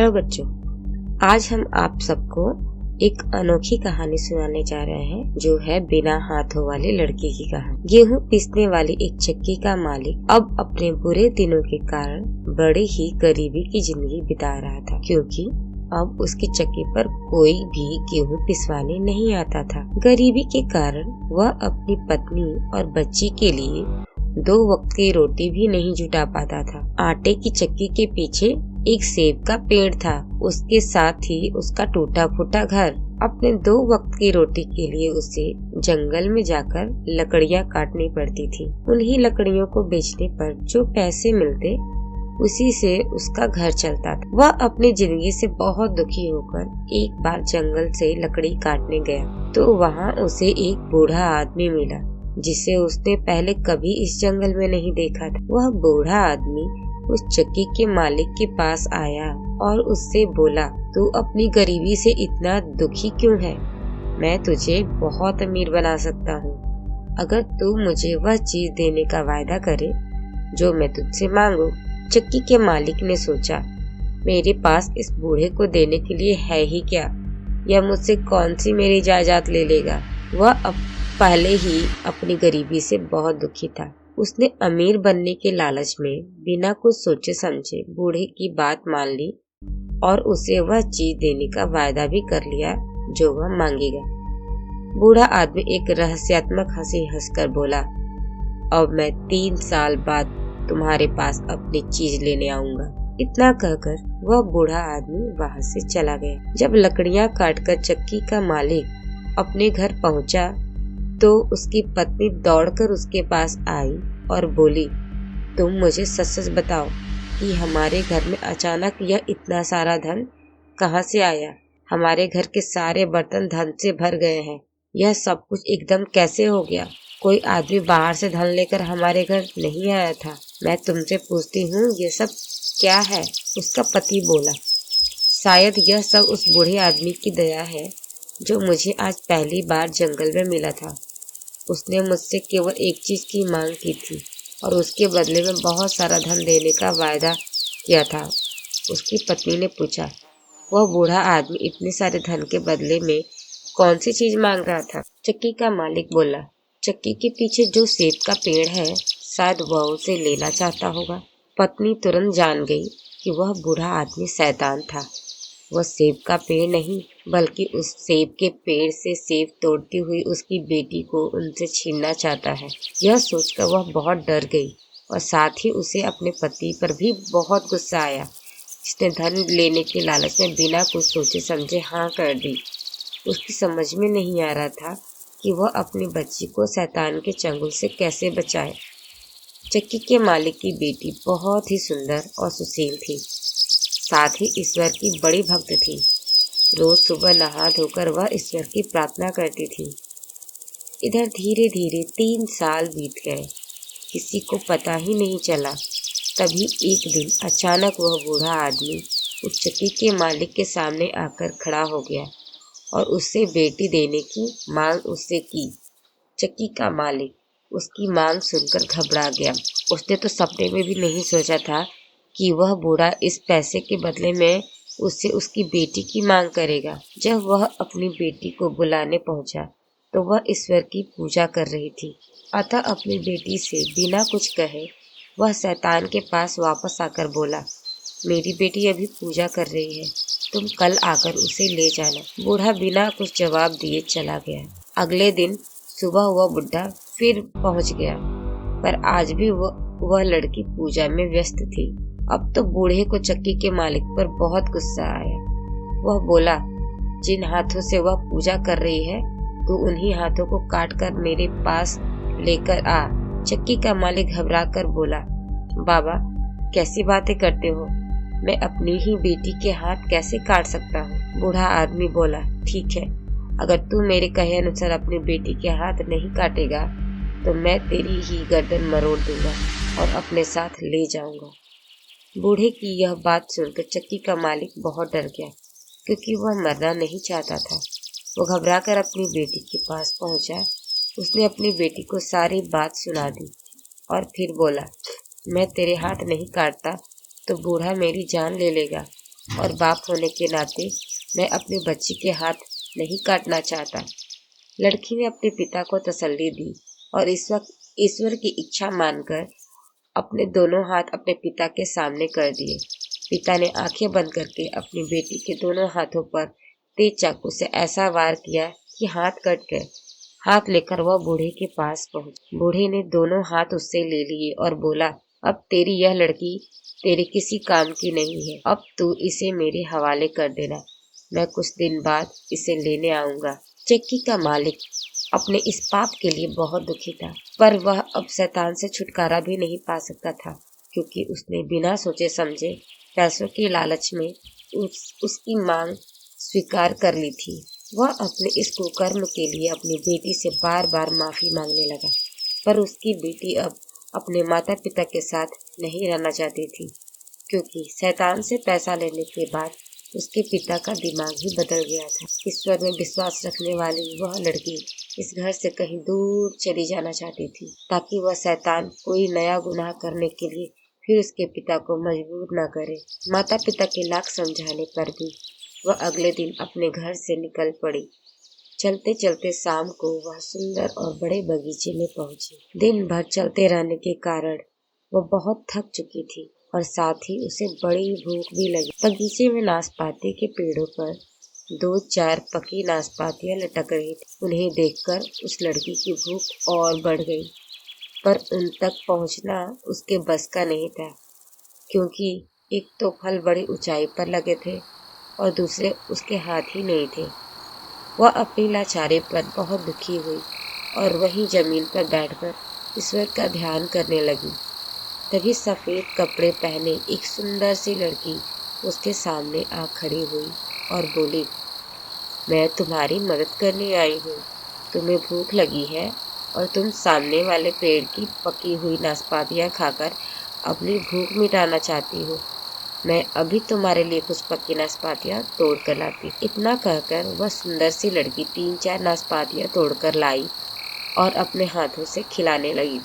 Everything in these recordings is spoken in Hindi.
हेलो बच्चों, आज हम आप सबको एक अनोखी कहानी सुनाने जा रहे हैं जो है बिना हाथों वाले लड़के की कहानी। गेहूं पीसने वाली एक चक्की का मालिक अब अपने बुरे दिनों के कारण बड़े ही गरीबी की जिंदगी बिता रहा था, क्योंकि अब उसकी चक्की पर कोई भी गेहूं पिसवाने नहीं आता था। गरीबी के कारण वह अपनी पत्नी और बच्ची के लिए 2 वक्त की रोटी भी नहीं जुटा पाता था। आटे की चक्की के पीछे एक सेब का पेड़ था, उसके साथ ही उसका टूटा फूटा घर। अपने 2 वक्त की रोटी के लिए उसे जंगल में जाकर लकड़ियाँ काटनी पड़ती थी। उन्हीं लकड़ियों को बेचने पर जो पैसे मिलते उसी से उसका घर चलता था। वह अपनी जिंदगी से बहुत दुखी होकर एक बार जंगल से लकड़ी काटने गया तो वहाँ उसे एक बूढ़ा आदमी मिला जिसे उसने पहले कभी इस जंगल में नहीं देखा था। वह बूढ़ा आदमी उस चक्की के मालिक के पास आया और उससे बोला, तू अपनी गरीबी से इतना दुखी क्यों है? मैं तुझे बहुत अमीर बना सकता हूँ अगर तू मुझे वह चीज देने का वायदा करे जो मैं तुझसे मांगू। चक्की के मालिक ने सोचा, मेरे पास इस बूढ़े को देने के लिए है ही क्या? यह मुझसे कौन सी मेरी जायदाद ले लेगा? वह पहले ही अपनी गरीबी से बहुत दुखी था। उसने अमीर बनने के लालच में बिना कुछ सोचे समझे बूढ़े की बात मान ली और उसे वह चीज देने का वायदा भी कर लिया जो वह मांगेगा। बूढ़ा आदमी एक रहस्यात्मक हंसी हंसकर बोला, अब मैं 3 साल बाद तुम्हारे पास अपनी चीज लेने आऊंगा। इतना कहकर वह बूढ़ा आदमी वहां से चला गया। जब लकड़ियां काटकर चक्की का मालिक अपने घर पहुंचा तो उसकी पत्नी दौड़कर उसके पास आई और बोली, तुम मुझे सच सच बताओ कि हमारे घर में अचानक यह इतना सारा धन कहाँ से आया? हमारे घर के सारे बर्तन धन से भर गए हैं। यह सब कुछ एकदम कैसे हो गया? कोई आदमी बाहर से धन लेकर हमारे घर नहीं आया था। मैं तुमसे पूछती हूँ, ये सब क्या है? उसका पति बोला, शायद यह सब उस बूढ़े आदमी की दया है जो मुझे आज पहली बार जंगल में मिला था। उसने मुझसे केवल एक चीज की मांग की थी और उसके बदले में बहुत सारा धन देने का वायदा किया था। उसकी पत्नी ने पूछा, वह बूढ़ा आदमी इतने सारे धन के बदले में कौन सी चीज मांग रहा था? चक्की का मालिक बोला, चक्की के पीछे जो सेब का पेड़ है शायद वह उसे लेना चाहता होगा। पत्नी तुरंत जान गई कि वह बूढ़ा आदमी शैतान था। वह सेब का पेड़ नहीं बल्कि उस सेब के पेड़ से सेब तोड़ती हुई उसकी बेटी को उनसे छीनना चाहता है। यह सोचकर वह बहुत डर गई और साथ ही उसे अपने पति पर भी बहुत गुस्सा आया, जिसने धन लेने के लालच में बिना कुछ सोचे समझे हाँ कर दी। उसकी समझ में नहीं आ रहा था कि वह अपनी बच्ची को शैतान के चंगुल से कैसे बचाए। चक्की के मालिक की बेटी बहुत ही सुंदर और सुशील थी, साथ ही ईश्वर की बड़ी भक्त थी। रोज सुबह नहा धोकर वह ईश्वर की प्रार्थना करती थी। इधर धीरे धीरे 3 साल बीत गए, किसी को पता ही नहीं चला। तभी एक दिन अचानक वह बूढ़ा आदमी उस चक्की के मालिक के सामने आकर खड़ा हो गया और उससे बेटी देने की मांग उससे की। चक्की का मालिक उसकी मांग सुनकर घबरा गया। उसने तो सपने में भी नहीं सोचा था कि वह बूढ़ा इस पैसे के बदले में उससे उसकी बेटी की मांग करेगा। जब वह अपनी बेटी को बुलाने पहुंचा तो वह ईश्वर की पूजा कर रही थी। अतः अपनी बेटी से बिना कुछ कहे वह शैतान के पास वापस आकर बोला, मेरी बेटी अभी पूजा कर रही है, तुम कल आकर उसे ले जाना। बूढ़ा बिना कुछ जवाब दिए चला गया। अगले दिन सुबह हुआ बुढ़ा फिर पहुंच गया, पर आज भी वह लड़की पूजा में व्यस्त थी। अब तो बूढ़े को चक्की के मालिक पर बहुत गुस्सा आया। वह बोला, जिन हाथों से वह पूजा कर रही है तो उन्हीं हाथों को काट कर मेरे पास लेकर आ। चक्की का मालिक घबरा कर बोला, बाबा कैसी बातें करते हो? मैं अपनी ही बेटी के हाथ कैसे काट सकता हूँ? बूढ़ा आदमी बोला, ठीक है, अगर तू मेरे कहे अनुसार अपनी बेटी के हाथ नहीं काटेगा तो मैं तेरी ही गर्दन मरोड़ दूंगा और अपने साथ ले जाऊंगा। बूढ़े की यह बात सुनकर चक्की का मालिक बहुत डर गया, क्योंकि वह मरना नहीं चाहता था। वो घबराकर अपनी बेटी के पास पहुंचा। उसने अपनी बेटी को सारी बात सुना दी और फिर बोला, मैं तेरे हाथ नहीं काटता तो बूढ़ा मेरी जान ले लेगा और बाप होने के नाते मैं अपने बच्चे के हाथ नहीं काटना चाहता। लड़की ने अपने पिता को तसल्ली दी और इस वक्त ईश्वर की इच्छा मानकर अपने दोनों हाथ अपने पिता के सामने कर दिए। पिता ने आंखें बंद करके अपनी बेटी के दोनों हाथों पर तेज चाकू से ऐसा वार किया कि हाथ कट गए। हाथ लेकर वह बूढ़े के पास पहुंची। बूढ़े ने दोनों हाथ उससे ले लिए और बोला, अब तेरी यह लड़की तेरे किसी काम की नहीं है। अब तू इसे मेरे हवाले कर देना, मैं कुछ दिन बाद इसे लेने आऊंगा। चक्की का मालिक अपने इस पाप के लिए बहुत दुखी था, पर वह अब शैतान से छुटकारा भी नहीं पा सकता था, क्योंकि उसने बिना सोचे समझे पैसों के लालच में उसकी मांग स्वीकार कर ली थी। वह अपने इस कुकर्म के लिए अपनी बेटी से बार बार माफी मांगने लगा, पर उसकी बेटी अब अपने माता पिता के साथ नहीं रहना चाहती थी, क्योंकि शैतान से पैसा लेने के बाद उसके पिता का दिमाग ही बदल गया था। ईश्वर में विश्वास रखने वाली वह लड़की इस घर से कहीं दूर चली जाना चाहती थी, ताकि वह शैतान कोई नया गुनाह करने के लिए फिर उसके पिता को मजबूर न करे। माता पिता के लाख समझाने पर भी वह अगले दिन अपने घर से निकल पड़ी। चलते चलते शाम को वह सुंदर और बड़े बगीचे में पहुंची। दिन भर चलते रहने के कारण वह बहुत थक चुकी थी और साथ ही उसे बड़ी भूख भी लगी। बगीचे में नाशपाती के पेड़ों पर 2-4 पकी नाशपातियां लटक रही थी। उन्हें देखकर उस लड़की की भूख और बढ़ गई, पर उन तक पहुंचना उसके बस का नहीं था, क्योंकि एक तो फल बड़ी ऊंचाई पर लगे थे और दूसरे उसके हाथ ही नहीं थे। वह अपनी लाचारी पर बहुत दुखी हुई और वहीं जमीन पर बैठकर ईश्वर का ध्यान करने लगी। तभी सफेद कपड़े पहने एक सुंदर सी लड़की उसके सामने आ खड़ी हुई और बोली, मैं तुम्हारी मदद करने आई हूँ। तुम्हें भूख लगी है और तुम सामने वाले पेड़ की पकी हुई नाशपातियाँ खाकर अपनी भूख मिटाना चाहती हो। मैं अभी तुम्हारे लिए कुछ पक्की नाशपातियाँ तोड़ कर लाती। इतना कहकर वह सुंदर सी लड़की 3-4 नाशपातियाँ तोड़कर लाई और अपने हाथों से खिलाने लगी।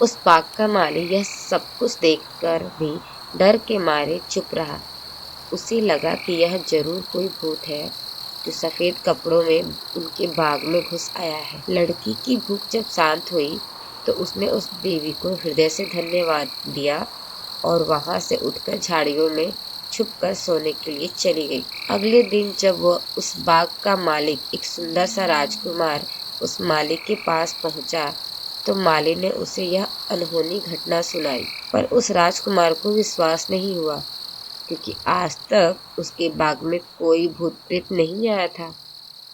उस बाग का माली यह सब कुछ देखकर भी डर के मारे चुप रहा। उसे लगा कि यह जरूर कोई भूत है जो सफेद कपड़ों में उनके बाग में घुस आया है। लड़की की भूख जब शांत हुई तो उसने उस देवी को हृदय से धन्यवाद दिया और वहां से उठकर झाड़ियों में छुपकर सोने के लिए चली गई। अगले दिन जब वह उस बाग का मालिक एक सुंदर सा राजकुमार उस मालिक के पास पहुंचा तो माली ने उसे यह अनहोनी घटना सुनाई, पर उस राजकुमार को विश्वास नहीं हुआ, क्योंकि आज तक उसके बाग में कोई भूत प्रेत नहीं आया था।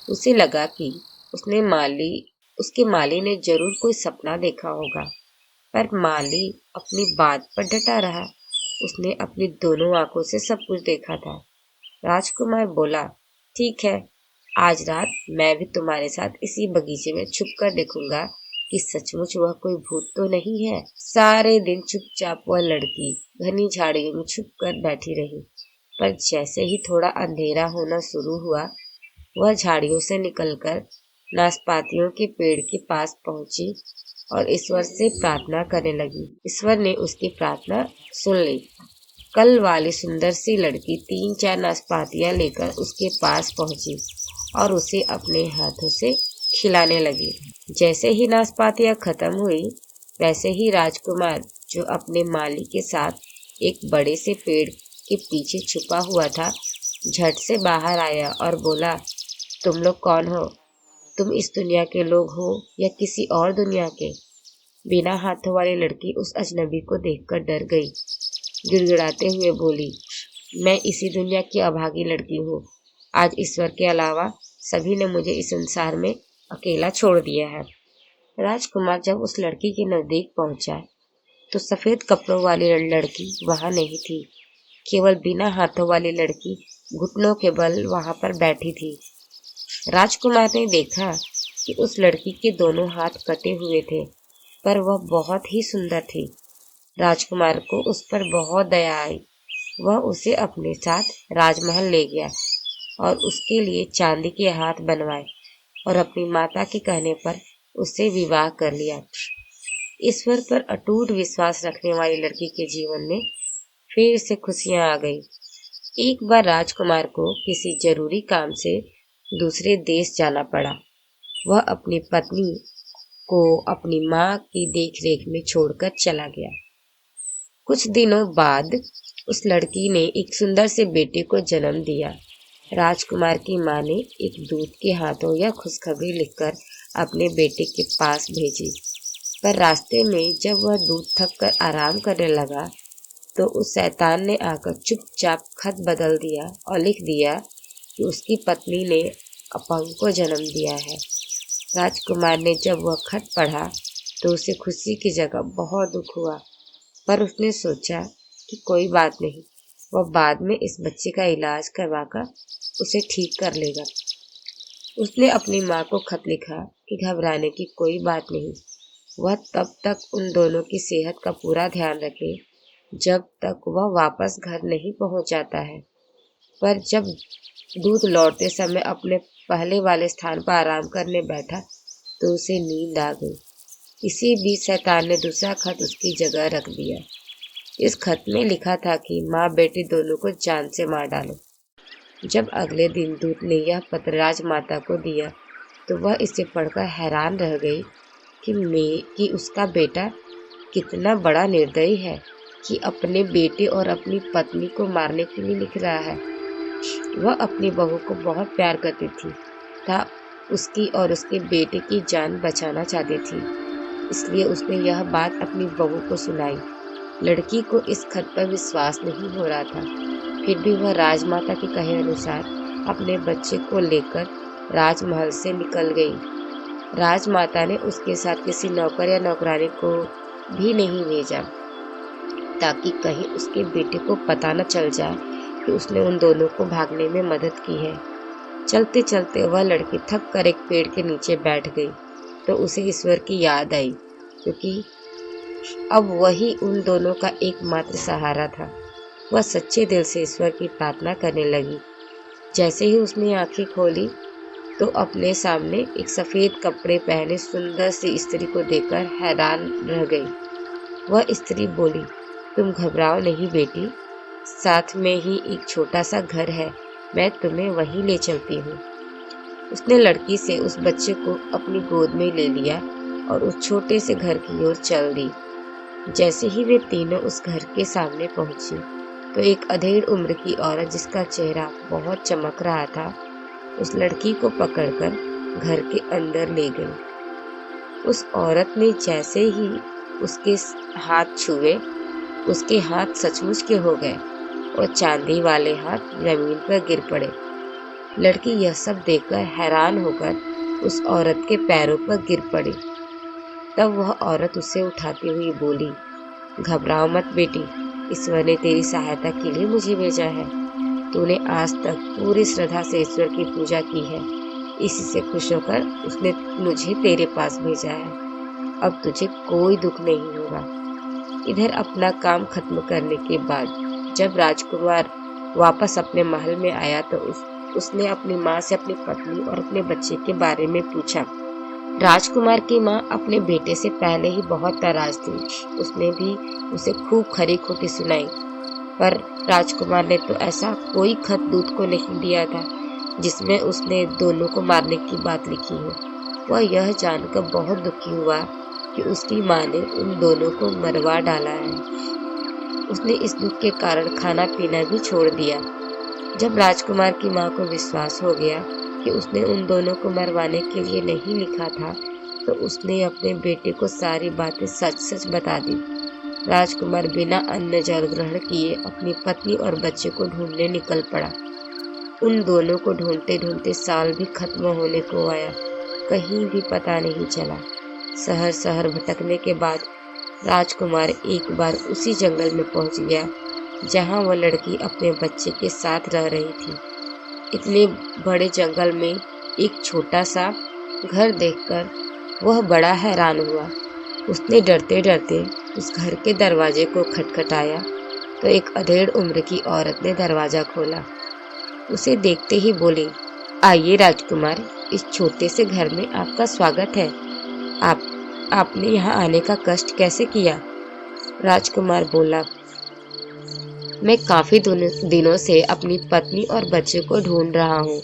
उसे लगा कि उसके माली ने जरूर कोई सपना देखा होगा, पर माली अपनी बात पर डटा रहा। उसने अपनी दोनों आंखों से सब कुछ देखा था। राजकुमार बोला, ठीक है, आज रात मैं भी तुम्हारे साथ इसी बगीचे में छुप कर देखूंगा कि सचमुच वह कोई भूत तो नहीं है। सारे दिन चुपचाप वह लड़की घनी झाड़ियों में छुप कर बैठी रही, पर जैसे ही थोड़ा अंधेरा होना शुरू हुआ, वह झाड़ियों से निकलकर नाशपातियों के पेड़ के पास पहुंची और ईश्वर से प्रार्थना करने लगी। ईश्वर ने उसकी प्रार्थना सुन ली। कल वाली सुंदर सी लड़की 3-4 नाशपातियां लेकर उसके पास पहुंची और उसे अपने हाथों से खिलाने लगी। जैसे ही नाशपातियां खत्म हुई, वैसे ही राजकुमार, जो अपने माली के साथ एक बड़े से पेड़ के पीछे छुपा हुआ था, झट से बाहर आया और बोला, तुम लोग कौन हो? तुम इस दुनिया के लोग हो या किसी और दुनिया के? बिना हाथों वाली लड़की उस अजनबी को देखकर डर गई। गिड़गिड़ाते हुए बोली, मैं इसी दुनिया की अभागी लड़की हूँ। आज ईश्वर के अलावा सभी ने मुझे इस संसार में अकेला छोड़ दिया है। राजकुमार जब उस लड़की के नजदीक पहुंचा तो सफेद कपड़ों वाली लड़की वहां नहीं थी। केवल बिना हाथों वाली लड़की घुटनों के बल वहां पर बैठी थी। राजकुमार ने देखा कि उस लड़की के दोनों हाथ कटे हुए थे, पर वह बहुत ही सुंदर थी। राजकुमार को उस पर बहुत दया आई। वह उसे अपने साथ राजमहल ले गया और उसके लिए चांदी के हाथ बनवाए और अपनी माता के कहने पर उससे विवाह कर लिया। ईश्वर पर अटूट विश्वास रखने वाली लड़की के जीवन में फिर से खुशियां आ गई। एक बार राजकुमार को किसी जरूरी काम से दूसरे देश जाना पड़ा। वह अपनी पत्नी को अपनी माँ की देखरेख में छोड़कर चला गया। कुछ दिनों बाद उस लड़की ने एक सुंदर से बेटे को जन्म दिया। राजकुमार की माँ ने एक दूत के हाथों यह खुशखबरी लिखकर अपने बेटे के पास भेजी, पर रास्ते में जब वह दूत थक कर आराम करने लगा तो उस शैतान ने आकर चुपचाप खत बदल दिया और लिख दिया कि उसकी पत्नी ने अपंग को जन्म दिया है। राजकुमार ने जब वह खत पढ़ा तो उसे खुशी की जगह बहुत दुख हुआ, पर उसने सोचा कि कोई बात नहीं, वह बाद में इस बच्चे का इलाज करवाकर उसे ठीक कर लेगा। उसने अपनी माँ को खत लिखा कि घबराने की कोई बात नहीं, वह तब तक उन दोनों की सेहत का पूरा ध्यान रखे जब तक वह वापस घर नहीं पहुंच जाता है। पर जब दूत लौटते समय अपने पहले वाले स्थान पर आराम करने बैठा तो उसे नींद आ गई। इसी बीच शैतान ने दूसरा खत उसकी जगह रख दिया। इस खत में लिखा था कि माँ बेटी दोनों को जान से मार डालो। जब अगले दिन दूत ने यह पत्र राजमाता को दिया तो वह इसे पढ़कर हैरान रह गई कि उसका बेटा कितना बड़ा निर्दयी है कि अपने बेटे और अपनी पत्नी को मारने के लिए लिख रहा है। वह अपनी बहू को बहुत प्यार करती था उसकी और उसके बेटे की जान बचाना चाहती थी, इसलिए उसने यह बात अपनी बहू को सुनाई। लड़की को इस खत पर विश्वास नहीं हो रहा था, फिर भी वह राजमाता के कहे अनुसार अपने बच्चे को लेकर राजमहल से निकल गई। राजमाता ने उसके साथ किसी नौकर या नौकरानी को भी नहीं भेजा ताकि कहीं उसके बेटे को पता न चल जाए कि उसने उन दोनों को भागने में मदद की है। चलते चलते वह लड़की थक कर एक पेड़ के नीचे बैठ गई तो उसे ईश्वर की याद आई, क्योंकि अब वही उन दोनों का एकमात्र सहारा था। वह सच्चे दिल से ईश्वर की प्रार्थना करने लगी। जैसे ही उसने आंखें खोली तो अपने सामने एक सफेद कपड़े पहने सुंदर सी स्त्री को देखकर हैरान रह गई। वह स्त्री बोली, तुम घबराओ नहीं बेटी, साथ में ही एक छोटा सा घर है, मैं तुम्हें वहीं ले चलती हूँ। उसने लड़की से उस बच्चे को अपनी गोद में ले लिया और उस छोटे से घर की ओर चल दी। जैसे ही वे तीनों उस घर के सामने पहुंची तो एक अधेड़ उम्र की औरत जिसका चेहरा बहुत चमक रहा था उस लड़की को पकड़कर घर के अंदर ले गई। उस औरत ने जैसे ही उसके हाथ छुए उसके हाथ सचमुच के हो गए और चांदी वाले हाथ जमीन पर गिर पड़े। लड़की यह सब देखकर हैरान होकर उस औरत के पैरों पर गिर पड़ी। तब वह औरत उसे उठाती हुई बोली, घबराओ मत बेटी, ईश्वर ने तेरी सहायता के लिए मुझे भेजा है। तूने आज तक पूरी श्रद्धा से ईश्वर की पूजा की है, इसी से खुश होकर उसने मुझे तेरे पास भेजा है। अब तुझे कोई दुख नहीं होगा। इधर अपना काम खत्म करने के बाद जब राजकुमार वापस अपने महल में आया तो उसने अपनी माँ से अपनी पत्नी और अपने बच्चे के बारे में पूछा। राजकुमार की माँ अपने बेटे से पहले ही बहुत नाराज थी। उसने भी उसे खूब खरी खोटी सुनाई, पर राजकुमार ने तो ऐसा कोई खत दूत को नहीं दिया था जिसमें उसने दोनों को मारने की बात लिखी हो। वह यह जानकर बहुत दुखी हुआ कि उसकी माँ ने उन दोनों को मरवा डाला है। उसने इस दुख के कारण खाना पीना भी छोड़ दिया। जब राजकुमार की माँ को विश्वास हो गया कि उसने उन दोनों को मरवाने के लिए नहीं लिखा था तो उसने अपने बेटे को सारी बातें सच सच बता दी। राजकुमार बिना अन्न जल ग्रहण किए अपनी पत्नी और बच्चे को ढूंढने निकल पड़ा। उन दोनों को ढूंढते ढूंढते साल भी खत्म होने को आया, कहीं भी पता नहीं चला। शहर शहर भटकने के बाद राजकुमार एक बार उसी जंगल में पहुंच गया जहां वह लड़की अपने बच्चे के साथ रह रही थी। इतने बड़े जंगल में एक छोटा सा घर देखकर वह बड़ा हैरान हुआ। उसने डरते डरते उस घर के दरवाजे को खटखटाया तो एक अधेड़ उम्र की औरत ने दरवाजा खोला। उसे देखते ही बोली, आइए राजकुमार, इस छोटे से घर में आपका स्वागत है। आपने यहाँ आने का कष्ट कैसे किया? राजकुमार बोला, मैं काफी दिनों से अपनी पत्नी और बच्चे को ढूंढ रहा हूँ,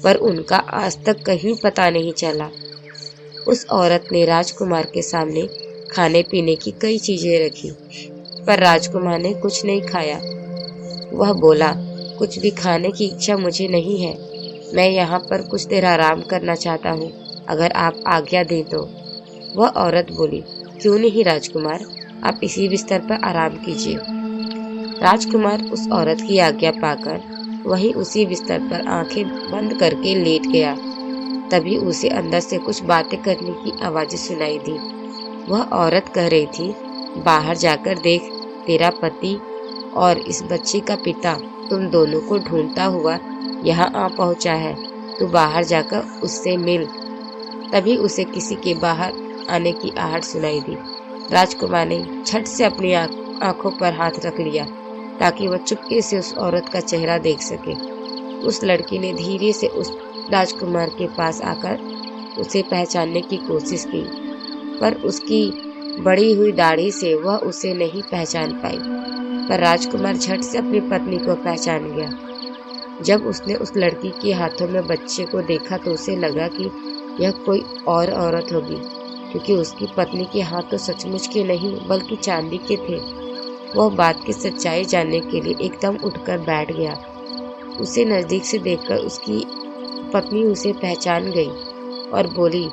पर उनका आज तक कहीं पता नहीं चला। उस औरत ने राजकुमार के सामने खाने पीने की कई चीजें रखी, पर राजकुमार ने कुछ नहीं खाया। वह बोला, कुछ भी खाने की इच्छा मुझे नहीं है। मैं यहाँ पर कुछ देर आराम करना चाहता हूँ, अगर आप आज्ञा दें तो। वह औरत बोली, क्यों नहीं राजकुमार, आप इसी बिस्तर पर आराम कीजिए। राजकुमार उस औरत की आज्ञा पाकर वहीं उसी बिस्तर पर आंखें बंद करके लेट गया। तभी उसे अंदर से कुछ बातें करने की आवाजें सुनाई दी। वह औरत कह रही थी, बाहर जाकर देख, तेरा पति और इस बच्चे का पिता तुम दोनों को ढूंढता हुआ यहाँ आ पहुंचा है। तू बाहर जाकर उससे मिल। तभी उसे किसी के बाहर आने की आहट सुनाई दी। राजकुमार ने झट से अपनी आंखों पर हाथ रख लिया ताकि वह चुपके से उस औरत का चेहरा देख सके। उस लड़की ने धीरे से उस राजकुमार के पास आकर उसे पहचानने की कोशिश की, पर उसकी बढ़ी हुई दाढ़ी से वह उसे नहीं पहचान पाई। पर राजकुमार झट से अपनी पत्नी को पहचान गया। जब उसने उस लड़की के हाथों में बच्चे को देखा तो उसे लगा कि यह कोई और औरत होगी, क्योंकि उसकी पत्नी के हाथ तो सचमुच के नहीं बल्कि चांदी के थे। वह बात की सच्चाई जानने के लिए एकदम उठकर बैठ गया। उसे नजदीक से देखकर उसकी पत्नी उसे पहचान गई और बोली,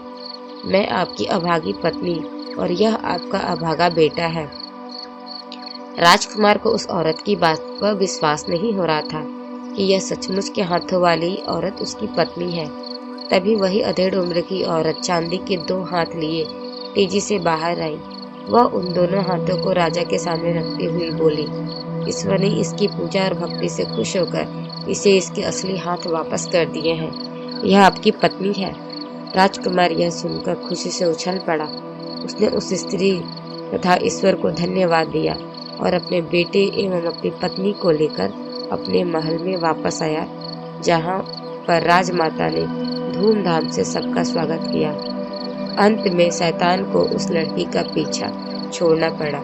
मैं आपकी अभागी पत्नी और यह आपका अभागा बेटा है। राजकुमार को उस औरत की बात पर विश्वास नहीं हो रहा था कि यह सचमुच के हाथों वाली औरत उसकी पत्नी है। तभी वही अधेड़ उम्र की औरत चांदी के 2 हाथ लिए तेजी से बाहर आई। वह उन दोनों हाथों को राजा के सामने रखते हुए बोली, ईश्वर ने इसकी पूजा और भक्ति से खुश होकर इसे इसके असली हाथ वापस कर दिए हैं। यह आपकी पत्नी है। राजकुमार यह सुनकर खुशी से उछल पड़ा। उसने उस स्त्री तथा ईश्वर को धन्यवाद दिया और अपने बेटे एवं अपनी पत्नी को लेकर अपने महल में वापस आया, जहां पर राजमाता ने धूमधाम से सबका स्वागत किया। अंत में शैतान को उस लड़की का पीछा छोड़ना पड़ा।